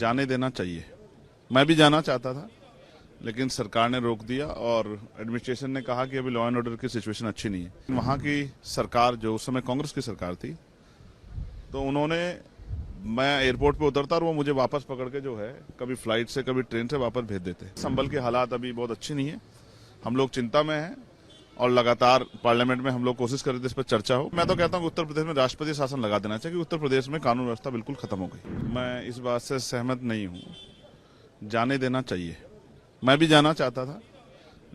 जाने देना चाहिए। मैं भी जाना चाहता था, लेकिन सरकार ने रोक दिया और एडमिनिस्ट्रेशन ने कहा कि अभी लॉ एंड ऑर्डर की सिचुएशन अच्छी नहीं है। वहाँ की सरकार, जो उस समय कांग्रेस की सरकार थी, तो उन्होंने, मैं एयरपोर्ट पे उतरता और वो मुझे वापस पकड़ के जो है कभी फ्लाइट से कभी ट्रेन से वापस भेज देते। संभल के हालात अभी बहुत अच्छी नहीं है, हम लोग चिंता में हैं और लगातार पार्लियामेंट में हम लोग कोशिश कर रहे थे इस पर चर्चा हो। मैं तो कहता हूँ कि उत्तर प्रदेश में राष्ट्रपति शासन लगा देना चाहिए, कि उत्तर प्रदेश में कानून व्यवस्था बिल्कुल खत्म हो गई। मैं इस बात से सहमत नहीं हूँ, जाने देना चाहिए। मैं भी जाना चाहता था,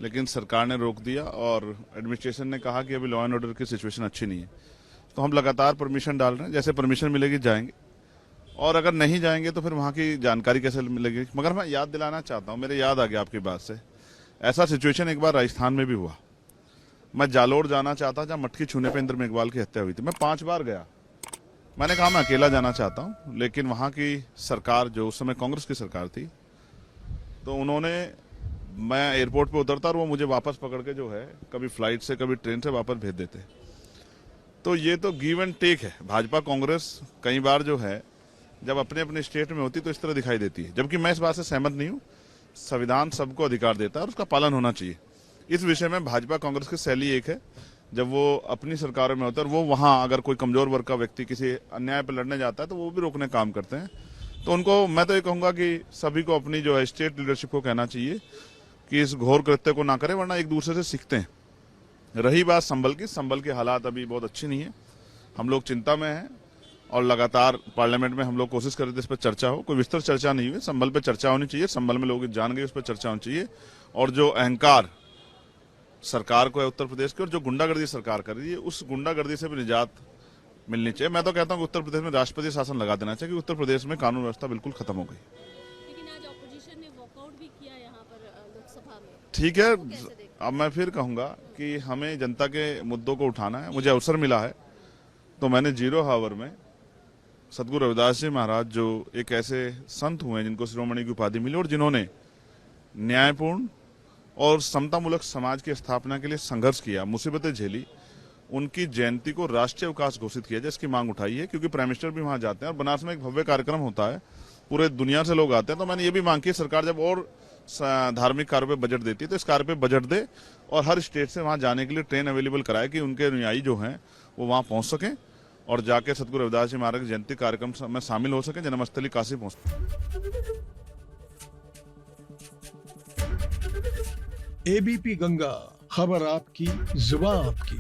लेकिन सरकार ने रोक दिया और एडमिनिस्ट्रेशन ने कहा कि अभी लॉ एंड ऑर्डर की सिचुएशन अच्छी नहीं है। तो हम लगातार परमिशन डाल रहे हैं, जैसे परमिशन मिलेगी जाएंगे, और अगर नहीं जाएंगे तो फिर वहाँ की जानकारी कैसे मिलेगी। मगर मैं याद दिलाना चाहता हूँ, मेरे याद आ गया आपकी बात से, ऐसा सिचुएशन एक बार राजस्थान में भी हुआ। मैं जालोर जाना चाहता, जहाँ मटकी छूने पे इंद्र मेघवाल की हत्या हुई थी। मैं 5 बार गया, मैंने कहा मैं अकेला जाना चाहता हूँ, लेकिन वहाँ की सरकार, जो उस समय कांग्रेस की सरकार थी, तो उन्होंने, मैं एयरपोर्ट पे उतरता और वो मुझे वापस पकड़ के जो है कभी फ्लाइट से कभी ट्रेन से वापस भेज देते। तो ये तो गिव एंड टेक है। भाजपा कांग्रेस कई बार जो है जब अपने अपने स्टेट में होती तो इस तरह दिखाई देती है, जबकि मैं इस बात से सहमत नहीं हूँ। संविधान सबको अधिकार देता है और उसका पालन होना चाहिए। इस विषय में भाजपा कांग्रेस की शैली एक है, जब वो अपनी सरकारों में होता है और वो वहां अगर कोई कमजोर वर्ग का व्यक्ति किसी अन्याय पर लड़ने जाता है तो वो भी रोकने काम करते हैं। तो उनको मैं तो ये कहूंगा कि सभी को अपनी जो है स्टेट लीडरशिप को कहना चाहिए कि इस घोर कृत्य को ना करें, वरना एक दूसरे से सीखते हैं। रही बात संभल की, संभल के हालात अभी बहुत अच्छी नहीं है, हम लोग चिंता में हैं और लगातार पार्लियामेंट में हम लोग कोशिश कर रहे थे इस पर चर्चा हो। कोई विस्तृत चर्चा नहीं हुई, संभल पर चर्चा होनी चाहिए, संभल में लोग जान गए, उस पर चर्चा होनी चाहिए। और जो अहंकार सरकार को है उत्तर प्रदेश की, और जो गुंडागर्दी सरकार कर रही है, उस गुंडागर्दी से भी निजात मिलनी चाहिए। मैं तो कहता हूँ कि उत्तर प्रदेश में राष्ट्रपति शासन लगा देना चाहिए, कि उत्तर प्रदेश में कानून व्यवस्था बिल्कुल खत्म हो गई। लेकिन आज ऑपोजिशन ने वॉकआउट भी किया यहाँ पर लोकसभा में। ठीक है, अब मैं फिर कहूंगा कि हमें जनता के मुद्दों को उठाना है। मुझे अवसर मिला है तो मैंने 0 हावर में सदगुरु रविदास जी महाराज, जो एक ऐसे संत हुए जिनको शिरोमणि की उपाधि मिली और जिन्होंने न्यायपूर्ण और समतामूलक समाज की स्थापना के लिए संघर्ष किया, मुसीबतें झेली, उनकी जयंती को राष्ट्रीय अवकाश घोषित किया जाए, इसकी मांग उठाई है। क्योंकि प्राइम मिनिस्टर भी वहां जाते हैं और बनारस में एक भव्य कार्यक्रम होता है, पूरे दुनिया से लोग आते हैं। तो मैंने ये भी मांग की, सरकार जब और धार्मिक कार्यों पे बजट देती है तो इस कार्य पे बजट दे और हर स्टेट से वहां जाने के लिए ट्रेन अवेलेबल कराए, कि उनके अनुयायी जो हैं वो वहां पहुंच सकें और जाके सदगुरु रविदास जी महाराज जयंती कार्यक्रम में शामिल हो सके, जन्मस्थली काशी पहुंच सके। एबीपी गंगा, खबर आपकी, जुबान आपकी।